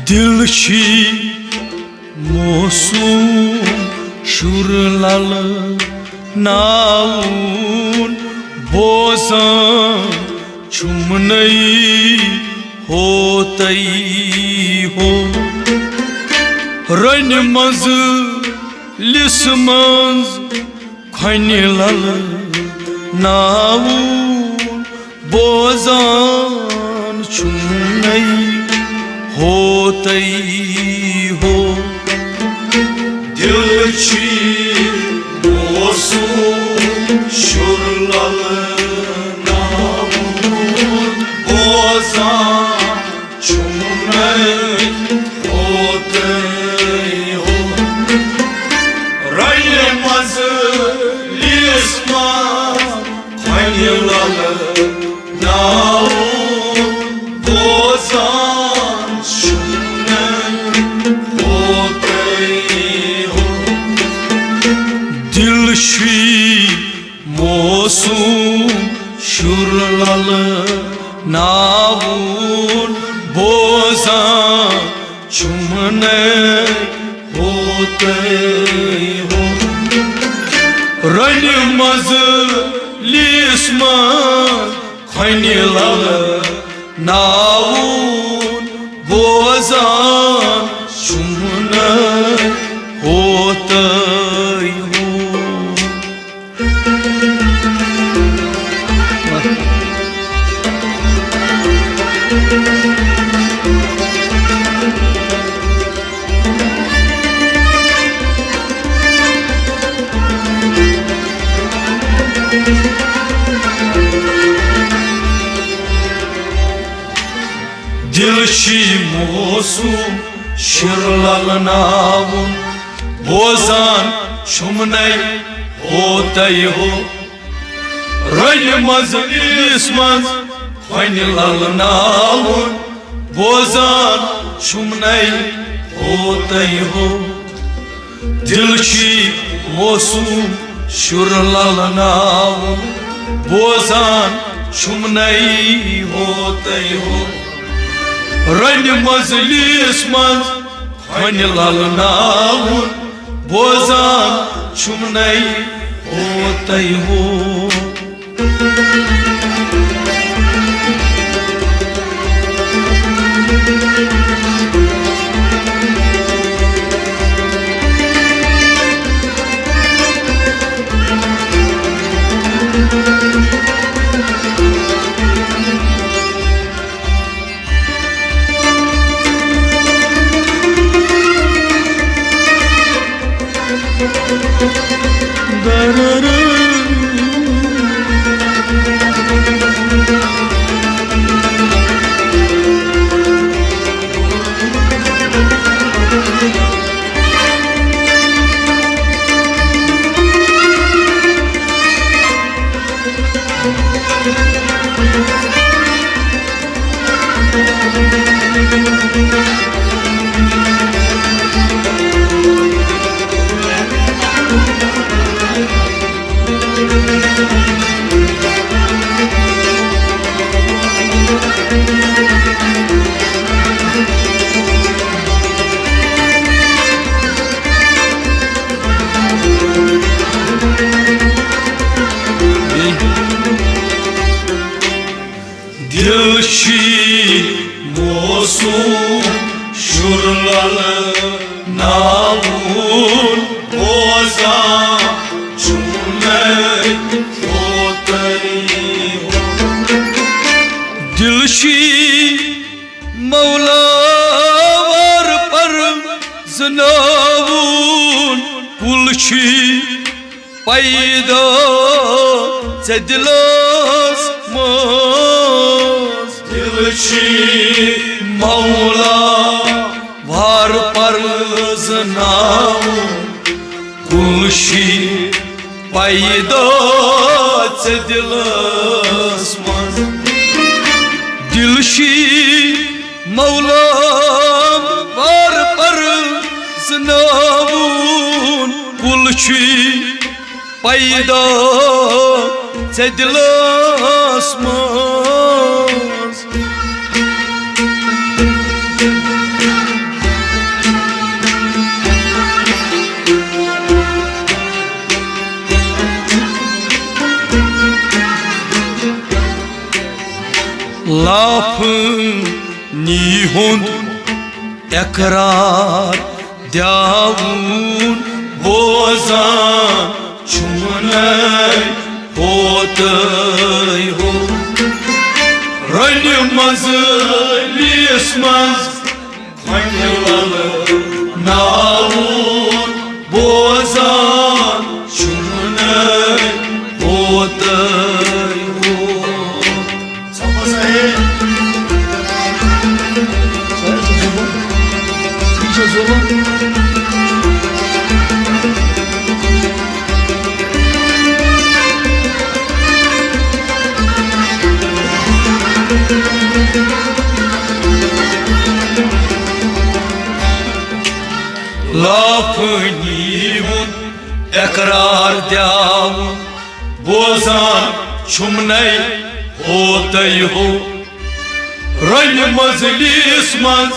दिलशी मोसूम शुरलाल noun बोझान चुमनई होतई हो run मज लिसमंज खनिलल नाऊन बोझान चुमनई होतई हो दिलची मोसूम शुरलाल नाऊन बोझान चुमनई होतई हो रन मज लिसमंज खनिलल नाऊन बोझान दिलशी मोसूम शुरलाल नाऊन बोझान चुमनई होतई हो रन मज लिसमंज खनिलल नाऊन बोझान चुमनई होतई हो दिलशी मोसूम शुरलाल नाऊन बोझान चुमनई होतई हो रन मज लिसमंज खनिलल नाऊन बोझान चुमनई होतई हो दिलशी मोसूम शुरलाल नाऊन बोझान चुमनई होतई हो रन मज लिसमंज खनिलल नाऊन बोझान चुमनई होतई हो दिलशी मोसूम शुरलाल नाऊन बोझान चुमनई होतई हो दिलशी मौलावर पर जनावून पुलशी पैदा दिलस मज दिलची मौला वार पर जनावून पुलशी पैदा दिलस मज दिलशी मौला वार पर जनावून पुलशी पैदा दिलस मज हुंद इकरार द्यावून बोजान छुमनै होतै हो रलि मजलिस मज खन्य लल नावून बोजान छुमनै होतै हो Sama saya coba bisa coba lafni hun इकरार द्यावून बोजान छुमनै होतै हो रलि मजलिस मज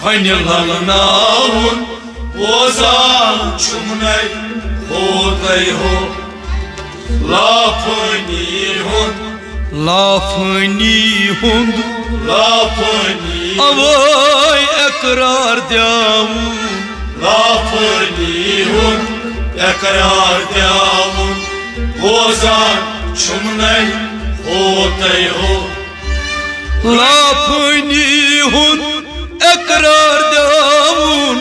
खन्य ललनावून बोजान छुमनै होतै हो लाफनी हुंद अवै इकरार द्यावून लाफनी हुंद इकरार द्यावून बोजान छुमनै होतै हो लाफनी हुंद इकरार द्यावून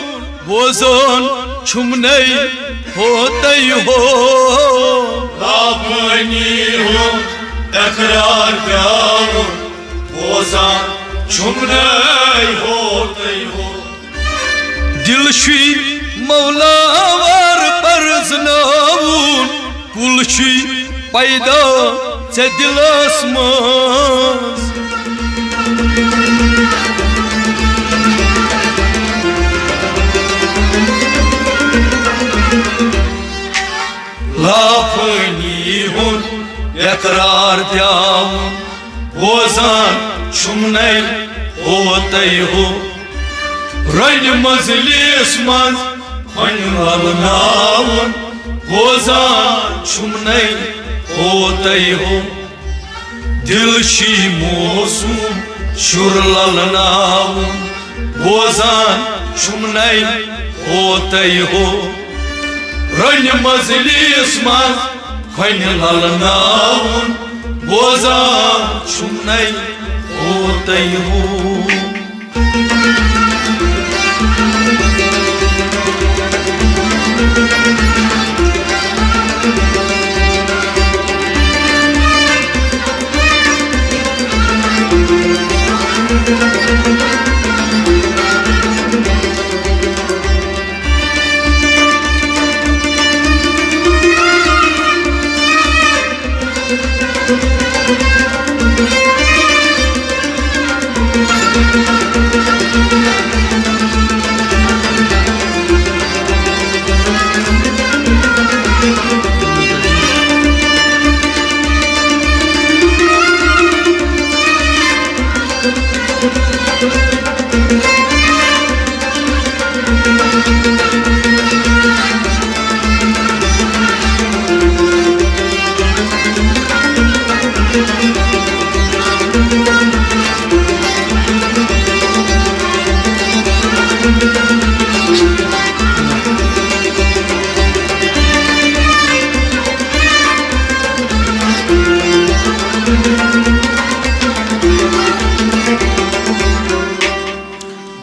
बोजान छुमनै होतै हो लाफनी हुंद इकरार द्यावून बोजान छुमनै होतै हो दिलशी मौलावर परजनावून कुलशी पैदा से दिलस मज लाफनी हुंद इकरार द्यावून बोजान छुमनै होतै हो रलि मजलिस मज खन्य ललनावून बोजान छुमनै होतै हो दिलशी मौसूम शुर ललनावून बोजान छुमनै होतै हो रलि मजलिस मज खन्य ललनावून बोजान छुमनै होतै हो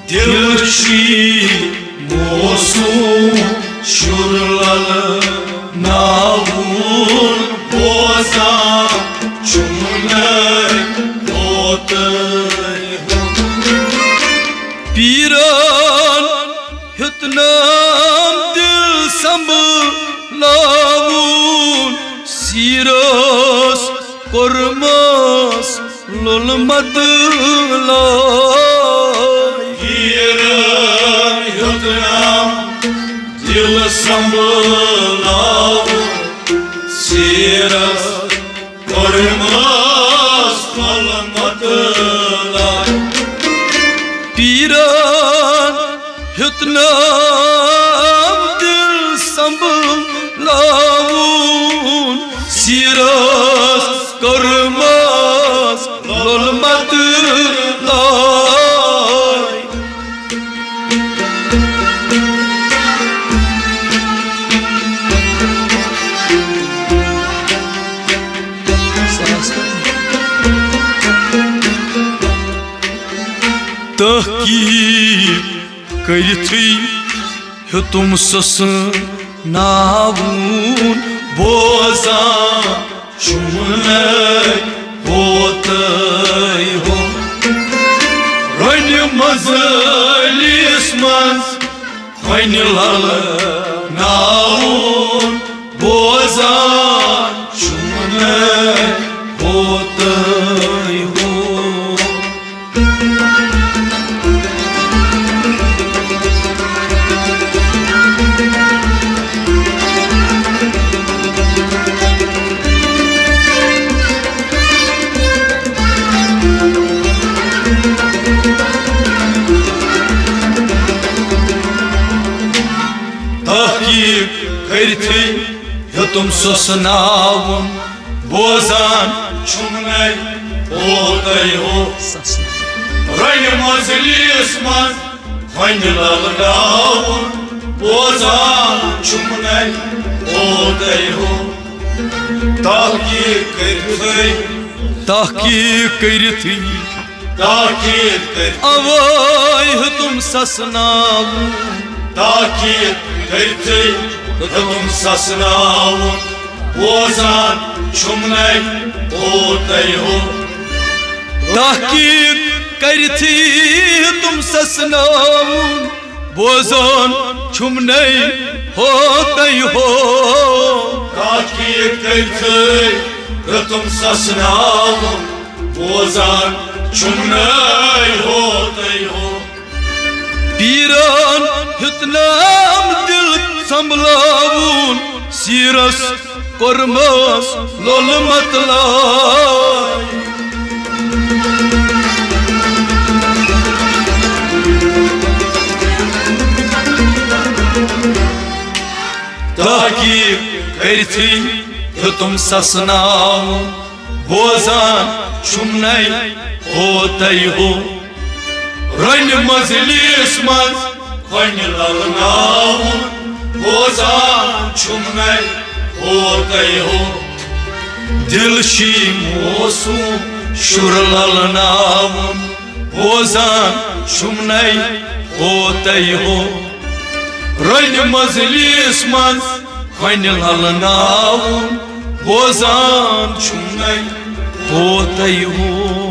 दिलशी मौसूम शुर ललनावून बोजान छुमनै होतै हो पीरान हितनाम दिल संभलावून सीरस कर्मस लोलमत दिल संभलावून सीरस कर्मस लोलमत पीरान हितनाम दिल संभलावून सीरस कर्मस लोलमत tahkik karithi hetum sasnavun bozan Çumlay otay ho Rani mazalismaz Rani lala Naun bozan Çumlay otay ho tahkik karithi hetum sasnavun bozan Çumlay otay ho Rayni mazlisman Kaynilalı naun Bozan çumlay otay ho Tahkik karithi tahkik karithi Takip karithi avay hetum sasnavun Takip karithi Hıdım sasnavun Bozan çumlay otay ho tahkik karithi tum sasnavun bozan chumnai hotai ho Takip karithi Hıdım sasnavun Bozan çumlay otay ho piran hitnam dil samblavun siras kormas lol matlay takip karithi tum sasnavun bozan chumnai hotai ho Rani mazlisman Kaynilalı naun Bozan çumlay otay ho dilshi mosu shurlal namun bozan chumnai hotai ho Rani mazlisman khainilal namun bozan chumnai hotai ho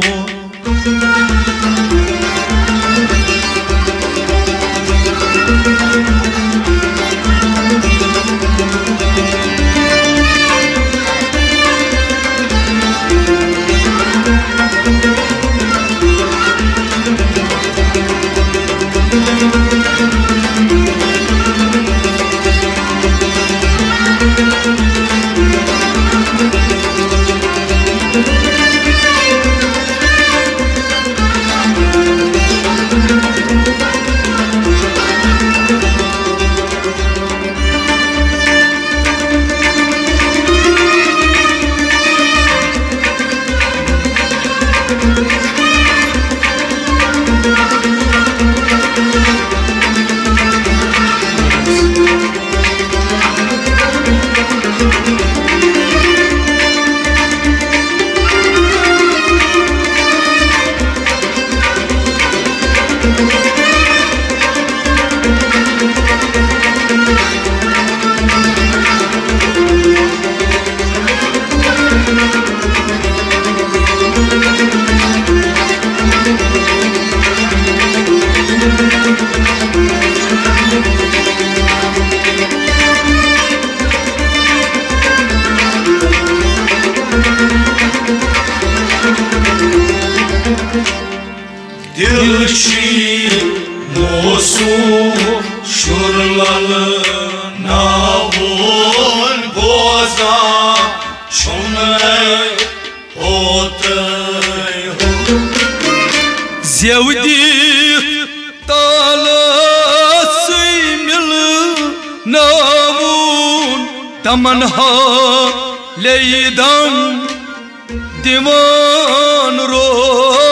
Dilşi mosu şurlalı navun Bozan çumlay otay ho zevdi tala simil navun tamanha leydam divan roz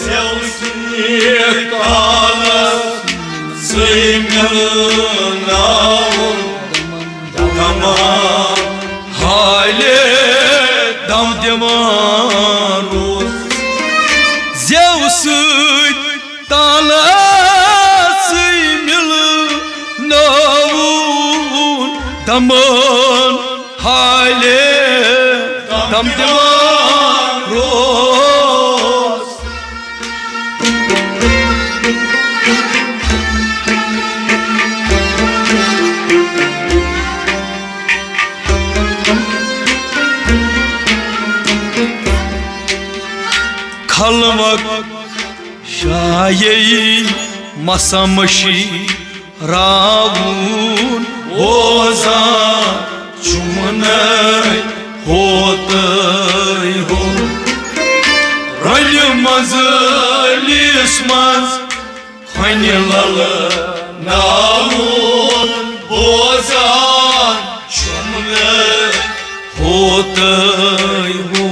Sevdik kalas Sıymın navun Tamam hale dam divan roz zevsut शाये मसमशी रावून बोजान चुमनय होतय हो रल मजलिस मज हनि लल नावून बोजान चुमनय होतय हो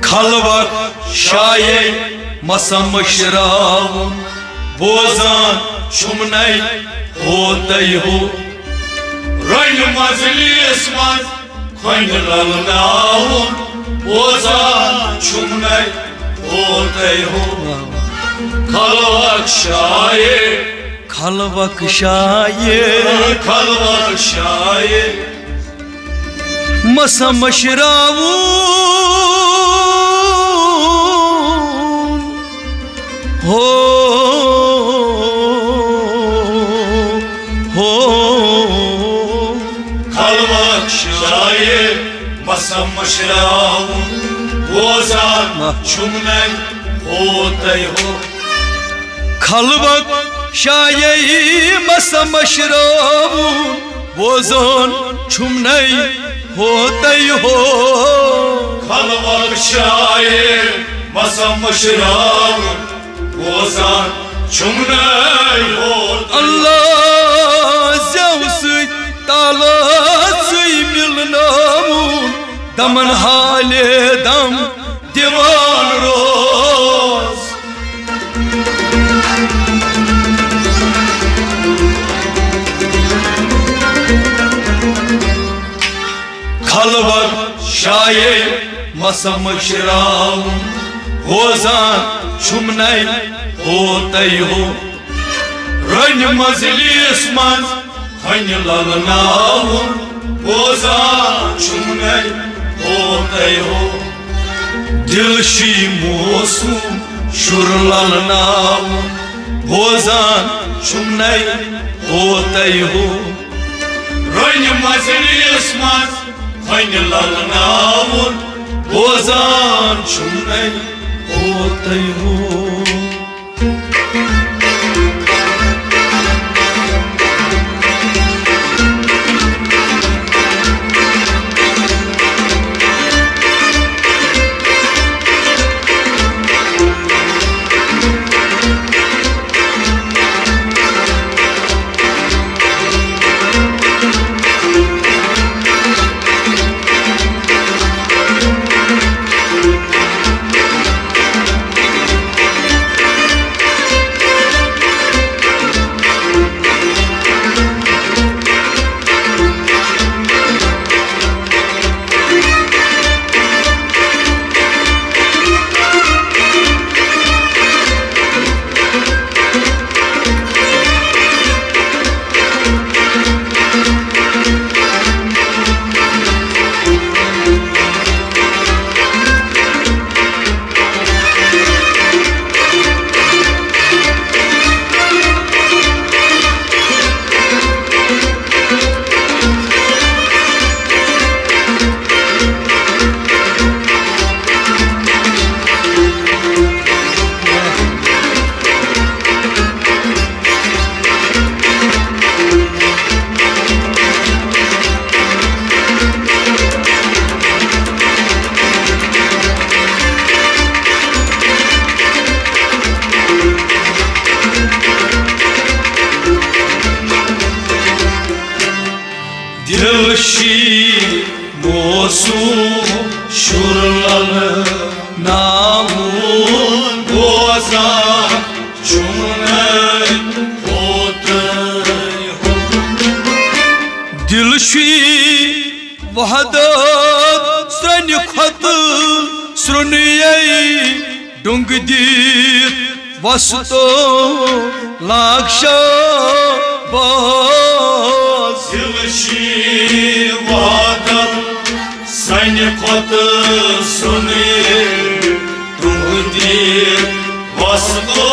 खलवत शाये मसमशरावून बोजान चुमनय होतय हो रल मजलिस मज हनि लल नावून बोजान चुमनय होतय हो खलवत शाये खलवक शाये खलवत शाये मसमशरावून हो खलवत शाये मसमशरावून बोजान चुमनय होतय हो खलवक शाये मसमशरावून बोजान चुमनय होतय हो खलवत शाये मसमशरावून बोजान चुमनय होतय Allah zevsi talası milnavun damın hale dam divan roz Khalvat şaye masamşrav bozan çumnay hotay ho रन मजलिस मज हनि लल नावून बोजान चुमनय होतय हो दिलशी मौसूम शुर लल नावून बोजान चुमनय होतय हो रन मजलिस मज हनि लल नावून बोजान चुमनय होतय हो Dilşi mosum şurlalı namun बोजान चुमनय होतय हो Dilşi vahdat srani khat sruniyay dungdir vasto laksha baz Dilşi vadan Sani kotu suni Tuhdi Vasıto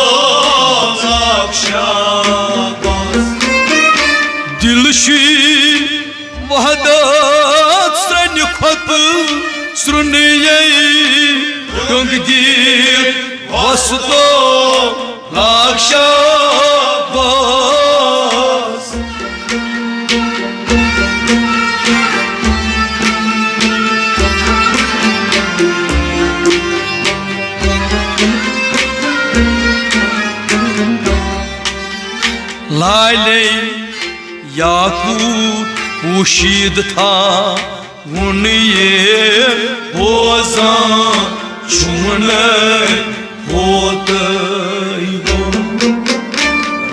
Zakşabaz Dilşi Vahdat Sani kotu suni Tuhdi Vasıto Zakşabaz Lale yakut uşid tha uniye bozan çumne hotay ho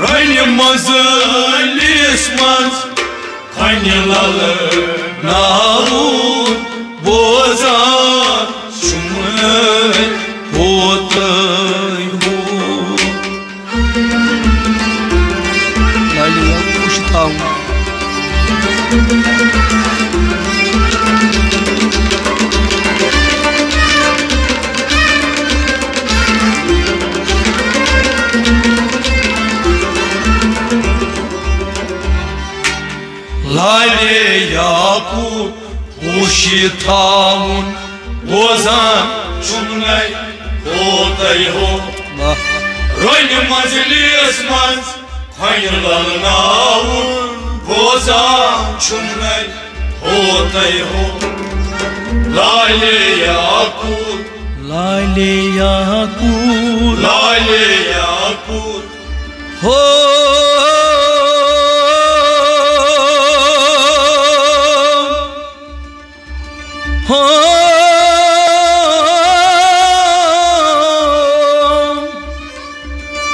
Rayni mazalismaz Kanyalı navut bozan çumne hotay ho Lale yakut uşid tha Lale yakut uşitamun Bozan Çumnay Hotay ho Rayni mazalismaz Kanyalı navun Bozan Çumnay Hotay ho Lale yakut Lale yakut Lale yakut ho ho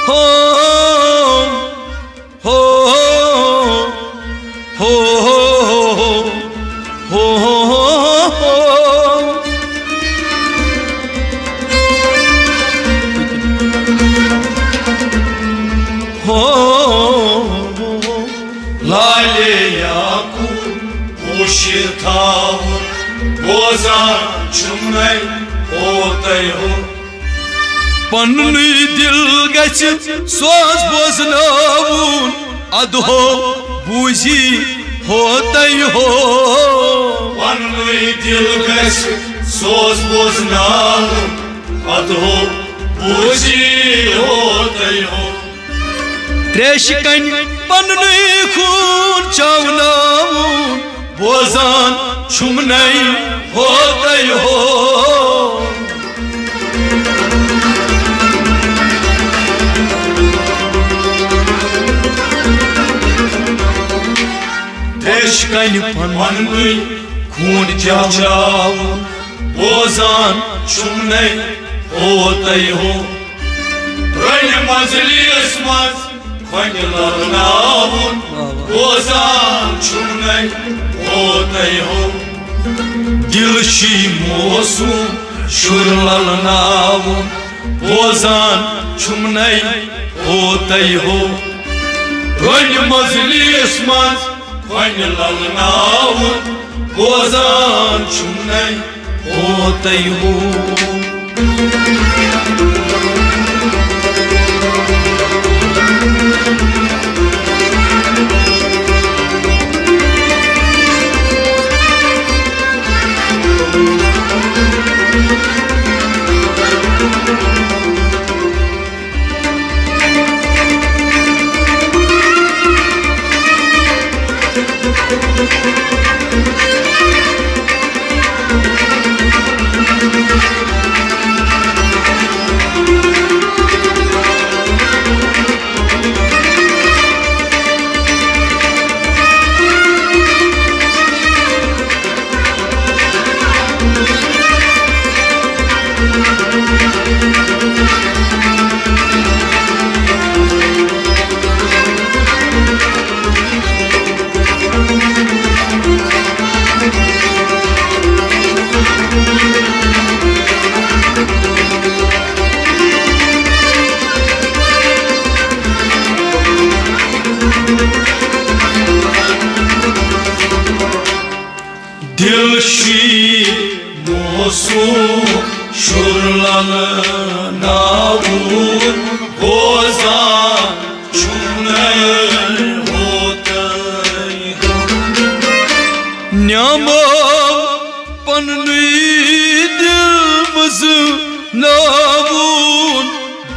ho ho ho ho ho Lale yakut uşitavun Bozan Çumnay Hotay ho Panni dil geçip söz boznavun adho buji hotay ho Vanlıy dilgeç Söz boznavun Adho Buji Hotay ho Treşkan panni khun çavnavun bozan çumnay hotay ho Treşkan panni khun çavnavun bozan çumnay hotay ho Rayni mazalismaz Kanyalı navun Bozan Çumnay Hotay ho Dilşi mosum şurlal navun bozan çumnay hotay ho Rayni mazalismaz Kanyalı navun bozan çumnay hotay ho şurlan navun bozan çumney hotay Nyama panni dilmaz navun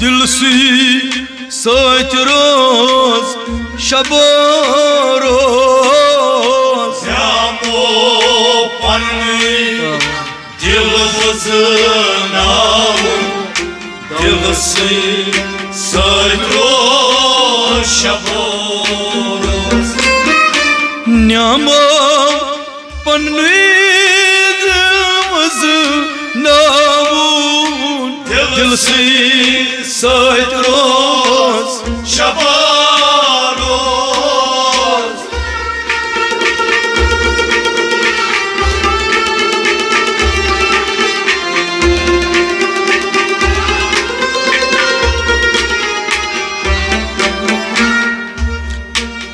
dilsi saçroz şabaroz Nyamo panni dilmaz navun dilsi saçroz şabaroz Nyama panni dilmaz navun dilsi saçroz şabaroz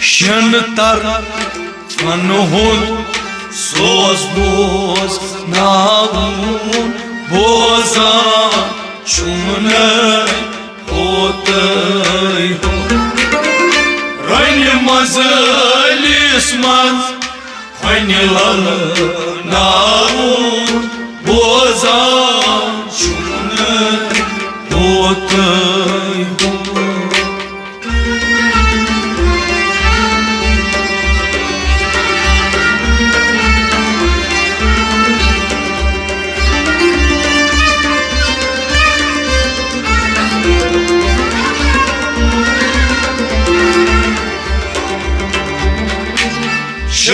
Şentar fanhun soz boz navun bozan çumney hotay Rayni mazalismaz Haynilar navun bozan çumney hotay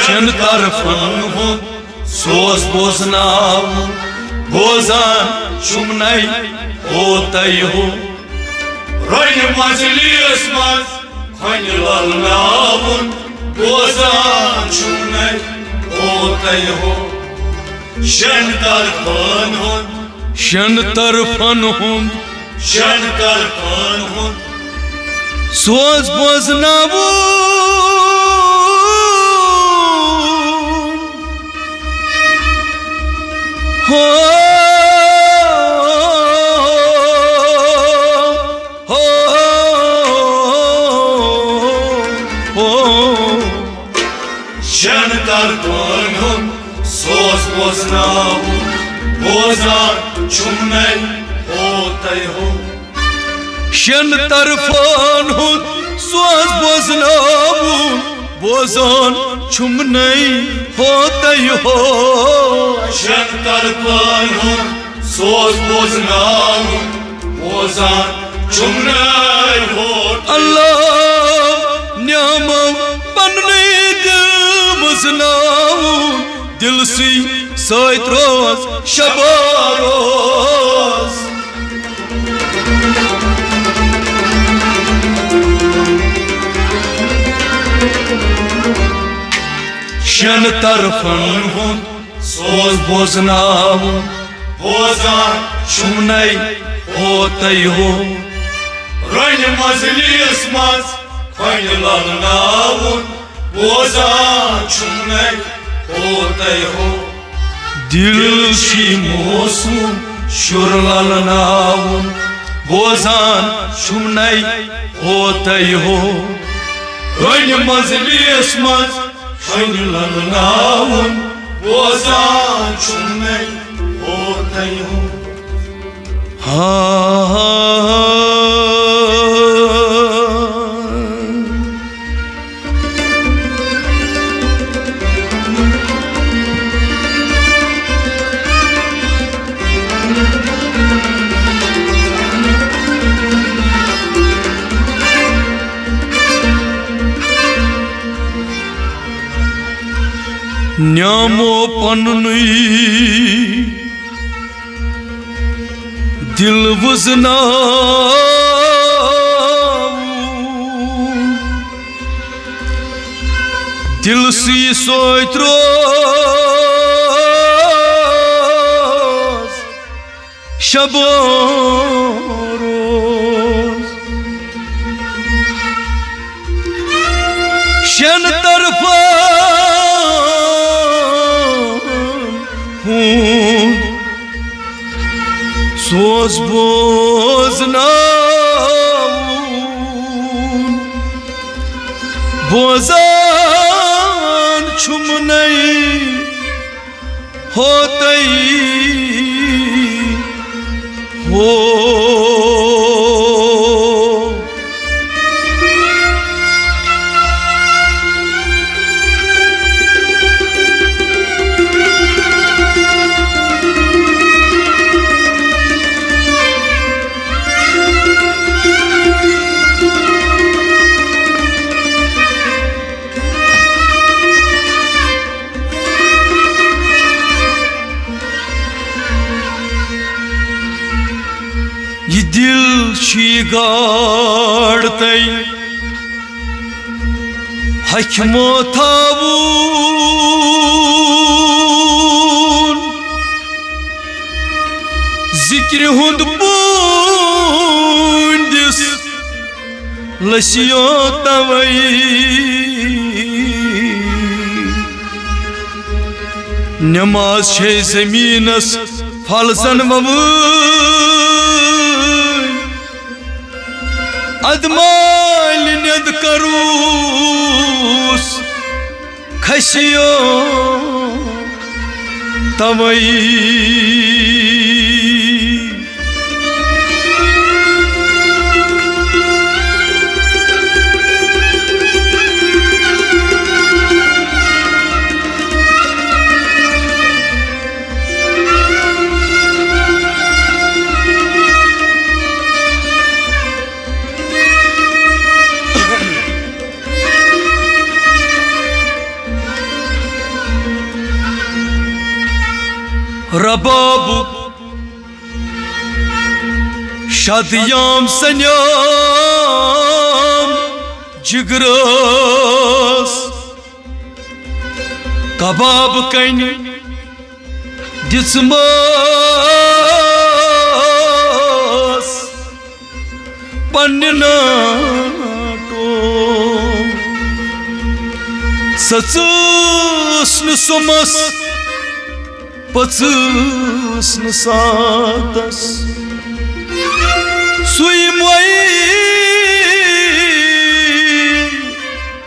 Şen tarafın soz boznav bozan çumney hotay ho Rayni mazalismaz Haynilar navun bozan çumney hotay Şen tarfanhun Şen tarafın Şen tarfanhun soz boznav Şen tarfanhun soz boznav bozan çumney hotay Şen tarfanhun soz boznavun bozan çumney hotay ho Şen tarfanhun soz boznav bozan çumney hotay Allah nyama panni dilmaz dilsi saitros şabaroz Şen tarfanhun soz boznavun bozan çumney hotay ho Rayni mazalismaz Haynilar navun bozan çumney hotay dilsi mosun şurlan navun bozan çumney hotay ho Rayni mazalismaz Haynilar navun bozan çumney hotay Nyamo panni dilvuz navun dilsi soitros şabaroz Şen tarafın सोस बोजनावुन बोजान छुमनई होतई हो ये दिल she गाड़तई हकमो थावून जिक्र हुंद बूंदिस लसियो तवई नमाज छे जमीनस फलसन ममू अदमाल नद करूस खसियो तवई रबाब शादियाम सन्याम जिगरस कबाब कन दिसमस पन्नाटो सचुस्न सुमस पचुस न सातस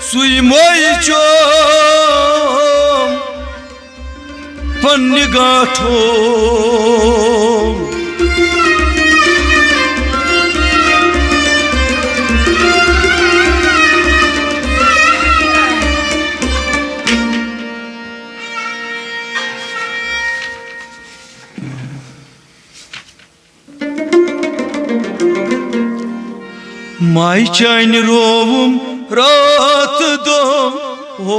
सुई मोई चोम पन्नी गाठो माई चाइन रोवुम रात दो हो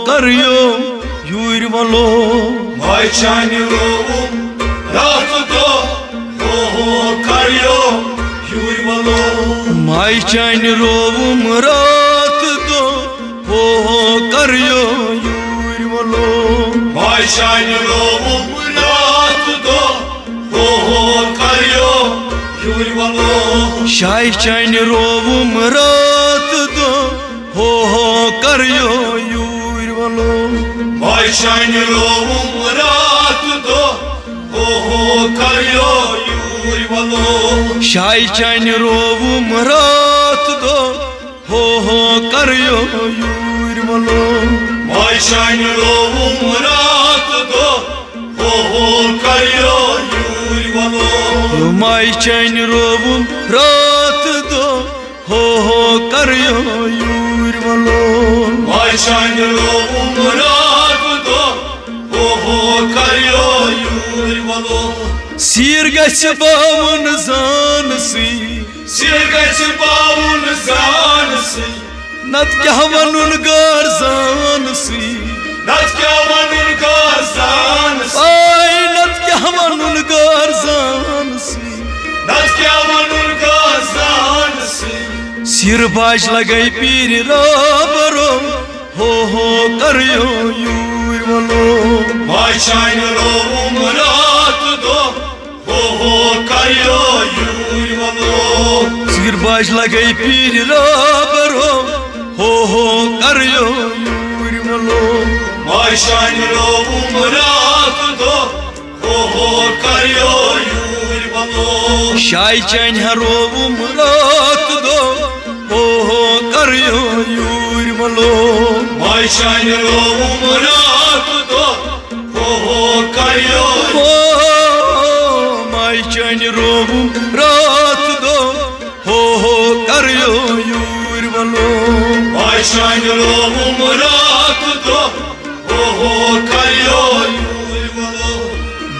करियो यूर वलो माई चाइन रोवुम रात दो हो करियो यूर वलो माई चाइन रोवुम रात दो हो करियो यूर वलो माई चाइन रोवुम रात दो हो करियो यूर वलो शाय चाइन रोवुम रात दो हो करियो यूर वलो माई चाइन रोवुम रात दो हो करियो यूर वलो शाय चाइन रोवुम रात दो हो करियो यूर वलो माई चाइन रोवुम रात दो हो करियो यूर वलो माई चाइन रोवुम रात दो हो करियो यूर वलो माई चाइन रोवुम रात दो हो करियो यूर वलो सीर गछ बावन जानसी सिर गछ बावन जानसी नत क्या वनुन गार जानसी नत क्या वनुन गार जानसी आई नत क्या वनुन गार जानसी नत क्या वनुन गार जानसी सिर बाज लगई पीर राबरो हो करियो यूर वलो माई चाइन रोवुम रात दो हो करियो यूर वलो सिर बाज लगई पीर राबरो हो करियो यूर वलो माई चाइन रोवुम रात दो हो करियो यूर शाय चैन हरोवुम रात दो हो करियो यूर मलो माय शान रोवुम रात दो हो करियो हो माय चैन रोवुम रात दो हो करियो यूर मलो माय शान रोवुम रात दो हो करियो यूर मलो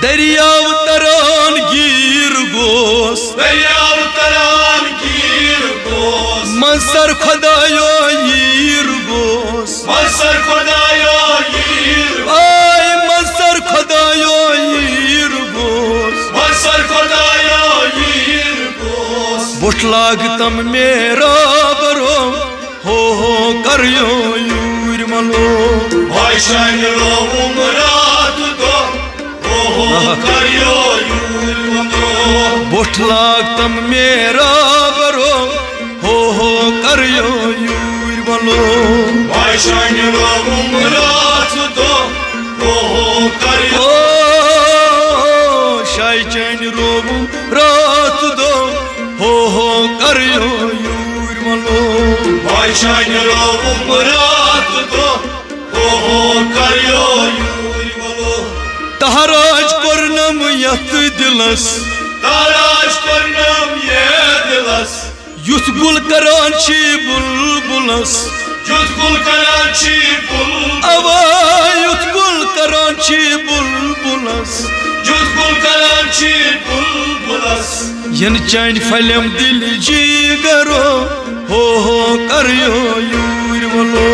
दरियाव तरन गिर गोस दरियाव तरन गिर गोस मंसर खुदायो यीर गोस मंसर खुदायो यीर आय मंसर खुदायो यीर गोस मंसर खुदायो यीर गोस बुट लाग तम मेरा बरो हो करियो यूर मलो माय शान रोवुम रात दो हो करियो यूर मलो बुट लाग तम मेरा बरो हो करियो यूर मलो माय शान रोवुम रात दो हो करियो ओ शाय चैन रोवुम रात दो हो करियो यूर मलो माय शान रोवुम रात दो हो करियो यूर मलो तहराज करनम यत दिलस ताराज करनम ये दिलस युथ गुल करान छी बुलबुलस जुत गुल कराची बुल अवा युथ गुल करान छी बुलबुलस जुत गुल कराची बुलबुलस यन चैन फलम दिल जी गरो हो करियो यूर मलो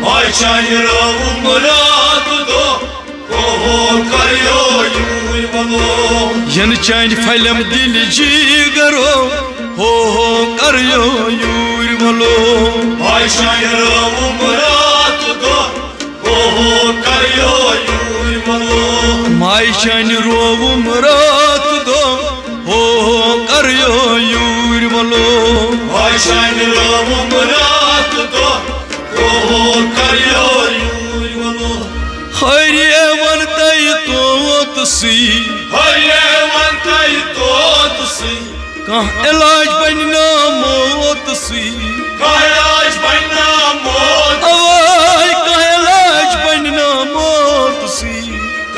माय शान रोवुम रात दो हो करियो यूर मलो यन चैन फलम दिल जी गरो हो करियो यूर मलो माय शान रोवुम रात दो हो करियो यूर मलो माय चैन रोवुम रात दो हो करियो यूर मलो माय शान रोवुम रात दो हो करियो यूर मलो हरिये वन तई तोत सी हरिये वंतई तोत सी कह इलाज बनना मौत सी कहराज बनना मोत अवाय कह इलाज बनना मौत सी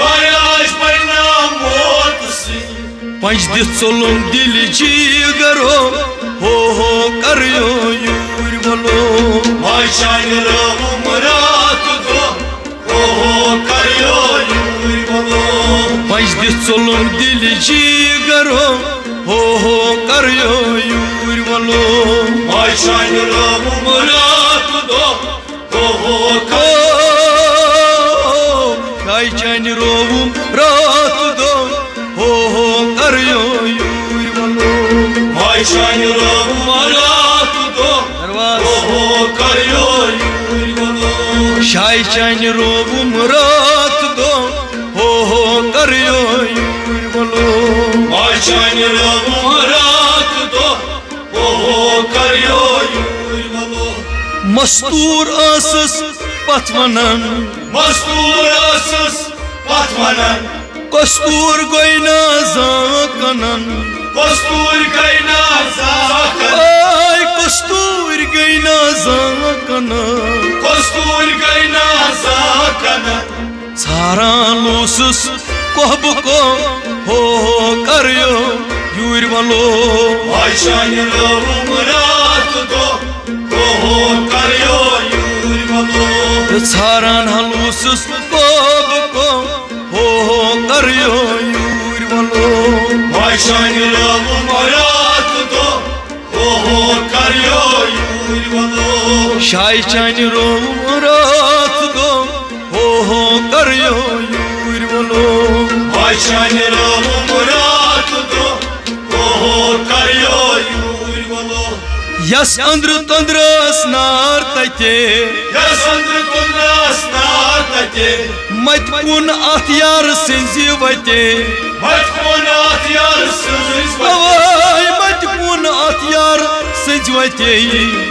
कहराज बनना मोत सी पंच दित सोलुम दिल जी गरो हो करियो यूर मलो माय शान रोवुम रात दो हो करियो यूर मलो पंच दित सोलुम दिल जी गरो हो करियो यूर मलो माय शान रोवुम रात दो हो शाय चैन रोवुम रात दो हो करियो यूर मलो माय शान रोवुम रात दो हो करियो यूर मलो शाय चैन रोवुम रात दो हो करियो यूर मलो माय शान रोवुम रात दो हो करियो यूर मलो मस्तूर आसस पथवनन मस्तूर असस पथवनन कस्तूर गोइना जाकनन कस्तूर गैना जाकन आय कस्तूर गोइना जाकनन कस्तूर गैना जाकन सारान लोसस कहब को हो करियो यूर मलो माय शान रोवुम रात दो हो करियो यूर मलो सारान हलूसस कहब को हो करियो यूर मलो माय शान रोवुम रात दो हो करियो यूर मलो शाय चैन रोवुम रात दो हो करियो यूर मलो माय शान रोवुम रात दो हो करियो यूर मलो यस अंद्र तंद्रस नार तते यसंद्र कुंद्रास नातते मत कुन अथयार सिंजी वते मत कोनात यार सुइस अवाय मत कुन अथयार सिंजी वते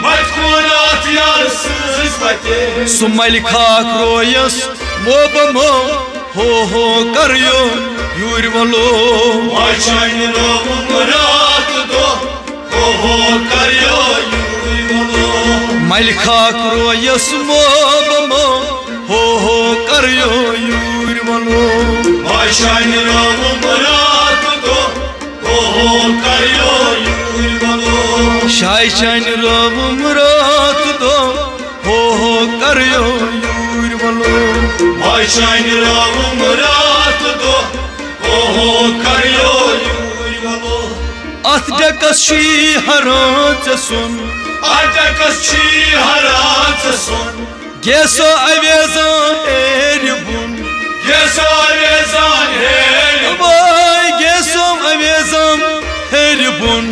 मत कोनात यार सुइस बते सुमल खाक रोयस मोबमो हो करियो यूर मलो माय शान रोवुम रात मल खाक रोयस मोबमो हो करियो यूर वलो Ayşen Ravum Murat do ho kariyo yurvalo शायशान रब मुरात दो हो करियो यूर वलो Ayşen Ravum Murat do ho kariyo yurvalo अथ डकशी हराच सुन Atekas çi harat son गेसो अवेजा हेर बुन Gesa rezan her वाय गेसो अवेजा हेर बुन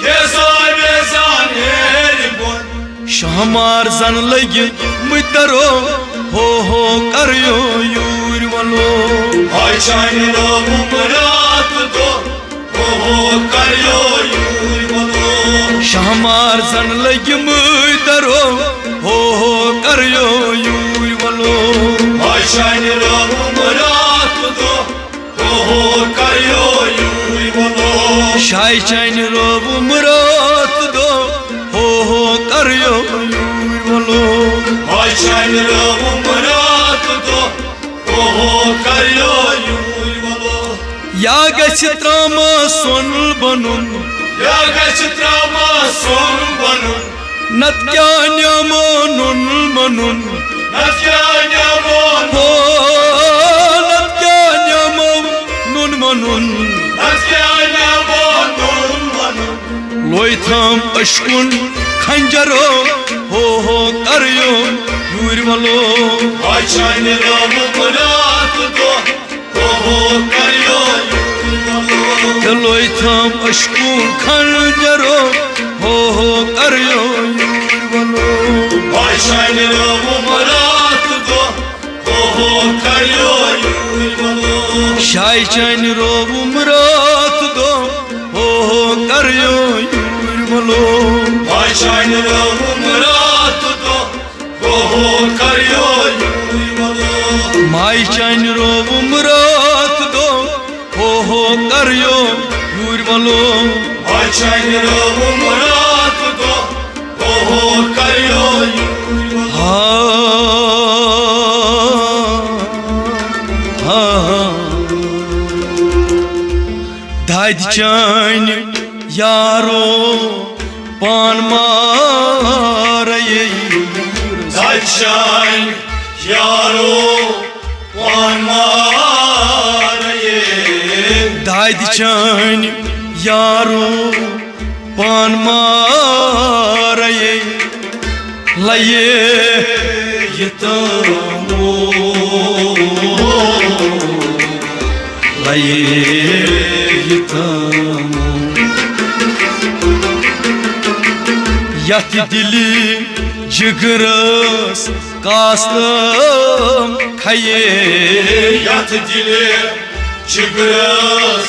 Gesa rezan her bon शहमार जन लगी मुतरो हो करियो यूर वलो Ayşen Ravum Murat do ho kariyo yurvalo शहमार जन लगी मुतरो हो करियो यूर वलो Ayşen Ravum Murat do ho kariyo yurvalo शायशान रब मुरात दो हो करियो यूर वलो Ayşen Ravum Murat do ho kariyo yurvalo या गछ त्रामा सोन बनुन Ya geçtrama son banun नत क्या न्यामो नुन मनुन Natyanya bon हो नत क्या न्यामो नुन मनुन Natyanya bon nun banun लोइथम अशकुन खंजरो हो करियो यूर वलो Ayşen Ravum Murat do ho kariyo yurvalo लोइथम अशकुन खंजरो हो करियो यूर वलो Ayşen Ravum Murat do ho kariyo yurvalo शायशान रब मुरात दो हो करियो यूर वलो Ayşen Ravum Murat do ho kariyo yurvalo मायशान रब मुरात दो हो करियो यूर वलो Ayşen Ravum Murat do ho kariyo yurvalo दाद चान यारो पान मार Ayşen yaro panmaraye दाद चान यारो पान मार लये yitamo लये yitamo यथ दिली जिगरस कास्लम खये yat dili çıgras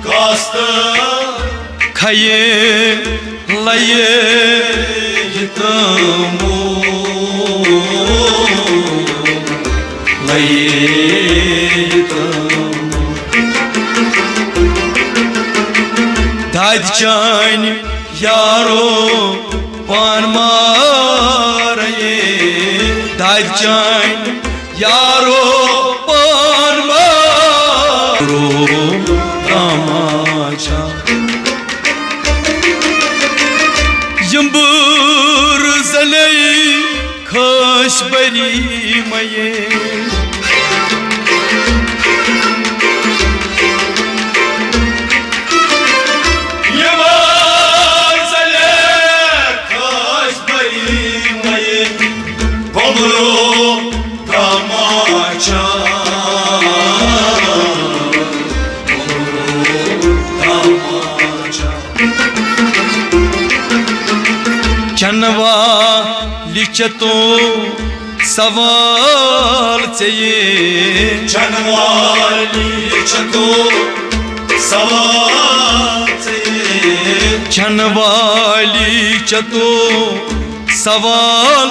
kastı खये लये yitamo लये दाद चान यारो पान मार दाद चान यारो पान मारो तमाशा यंबुर जलई खशबरी मये Yemar zale kaş bari maye Bomro tamaşa चनवा लिचतो सवाल चाहिए Canvali çato savatse चनवाली चतो सवाल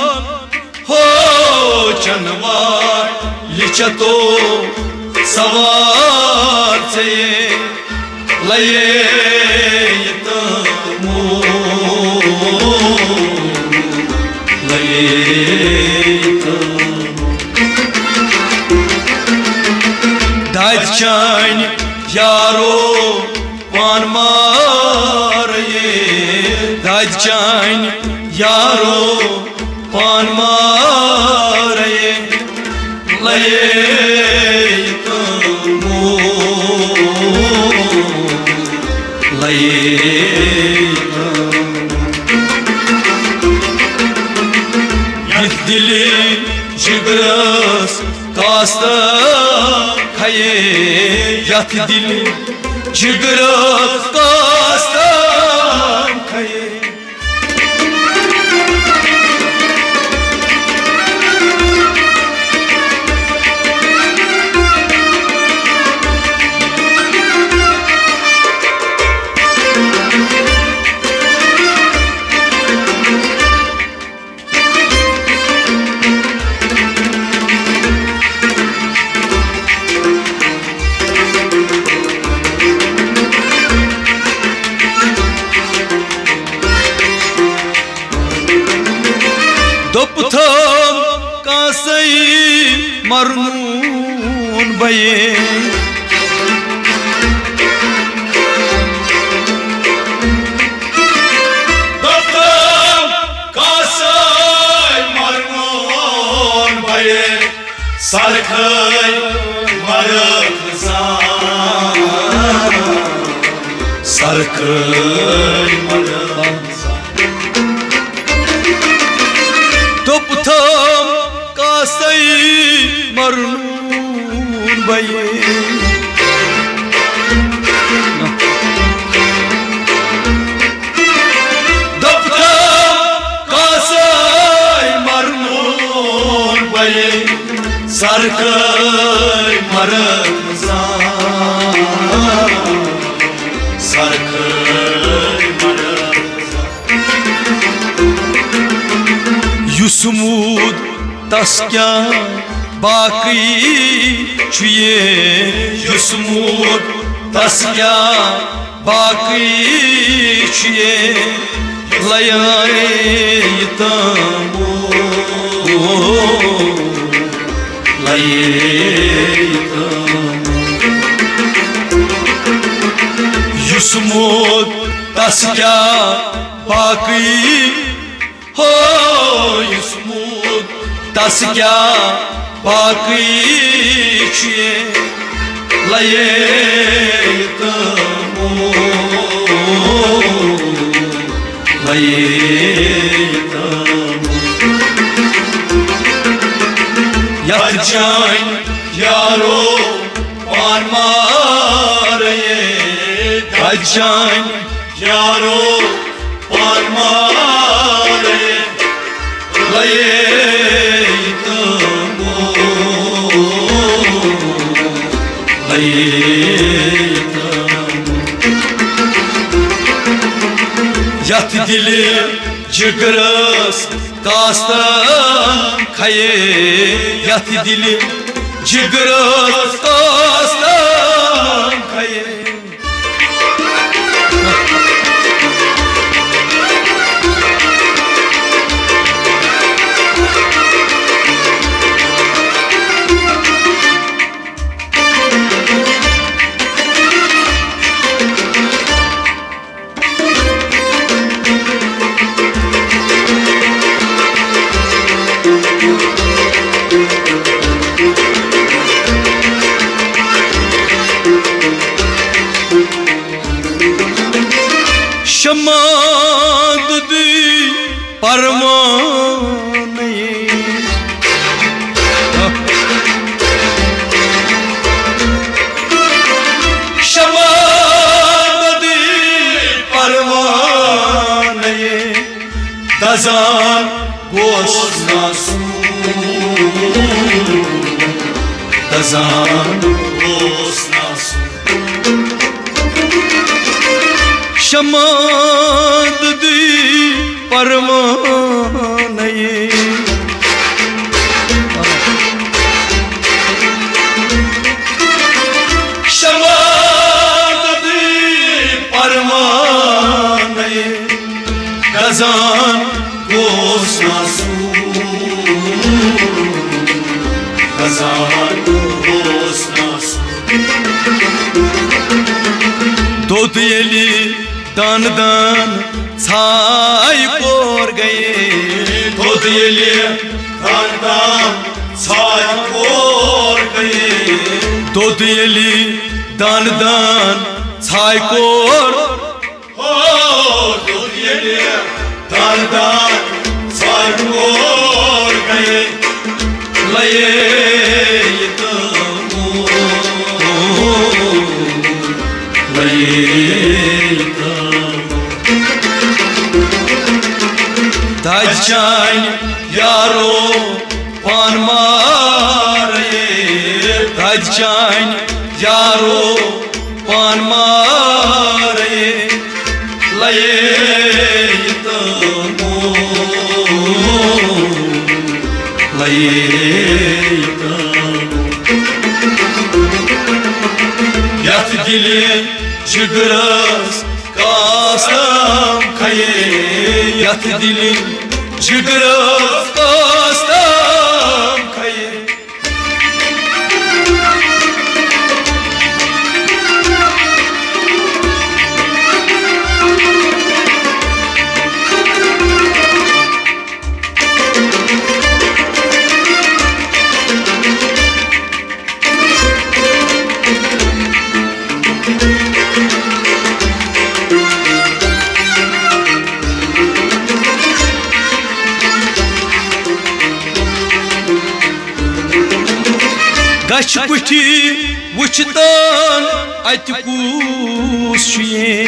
हो चनवाली चतो सवाल चाहिए लये तमो लये Dad çayni yaro pan maraye Dad çayni yaro pan maraye Laye tumu Laye Dili jigras kasta khaye Yat dili jigras kasta khaye Doptham kasai marnun baye Doptham kasai marnun baye Sarkhay marakzan Sarkhay marakzan Doptham kasai marnun baye Doptham kasai marnun baye Sarkhay marakzan Sarkhay marakzan Yusmud taskya baqi çüye Yusmud taskya baqi çüye Layay tamu Layay tamu Yusmud taskya baqi Ho Yusmud taskya baqi çüye Laye tamu Laye tamu Yat can yaro pan maraye Yat can yaro pan maraye Laye tamu Laye tamu Yat dili jigras kasta khaye Yat dili jigras kasta khaye Şamad di parmanaye Şamad di parmanaye Dazan gosnasu Dazan gosnasu Şamad di parmanaye Şamad di parmanaye Gazan gosnasu Tot yeli dan dan çay kor gaye Tot yeli dan dan çay kor gaye Tot yeli dan dan çay kor Tot yeli dan dan çay kor gaye Laye Tachan yaro pan mare Tachan yaro pan mare Laye tamo Laye tamo Yat dili çıgıras kastam kaye Yat dili çıgıras kastam kaye Gaç puti vuçtan ati kuşye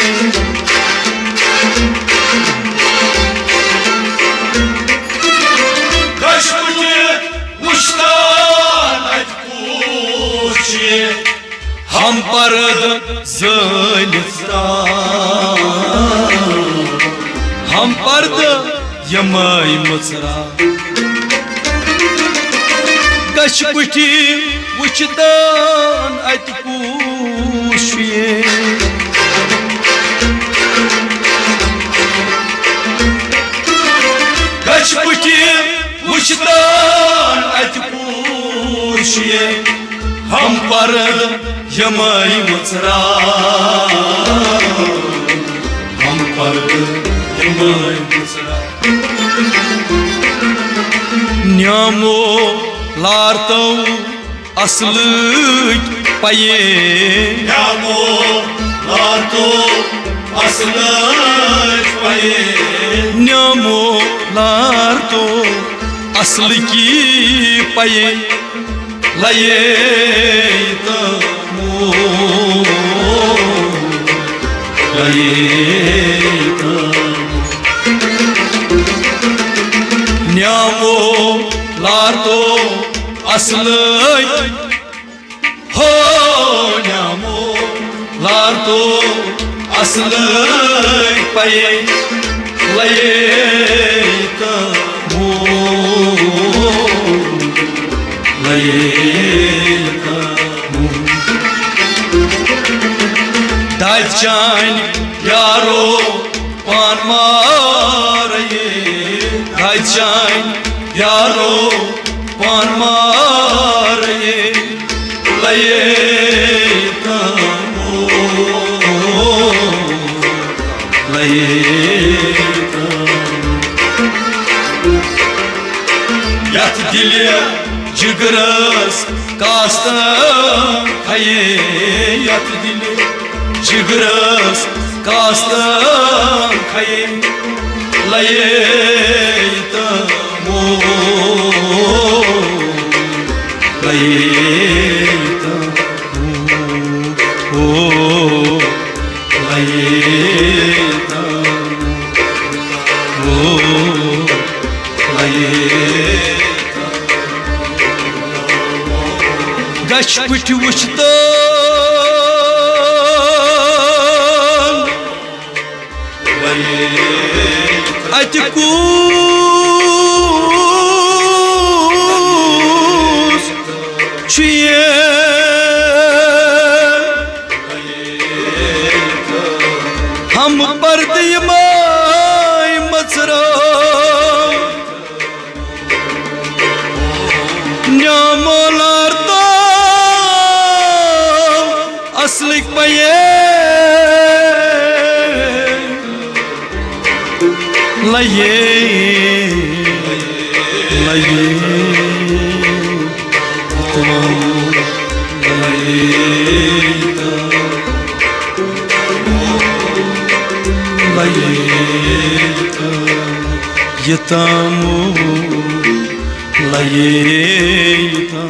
Gaç puti vuçtan ati kuşye Ham pardı zalistan Ham pardı yamay mısra Gaç puti vuçtan ati kuşye Gaç puti vuçtan ati kuşye Ham pardı yamay mısra Ham pardı yamay mısra Nyamo lartav aslık paye Yamo larto aslık paye Nyamo larto aslık paye Laye tamo Laye tamo Nyamo larto aslık Ho nyamo larto aslık paye Laye tamo Laye tamo Tachan yaro pan mare Tachan yaro pan mare Laye tamo Laye tamo Yat dili çıgıras kastam kaye Yat dili çıgıras kastam kaye Laye tamo Laye tamo Laye tamo Laye Gaç puti vuçtan ati kuşye Ham pardı yamay mısra Nyamolarda aslık paye Yatamu layeta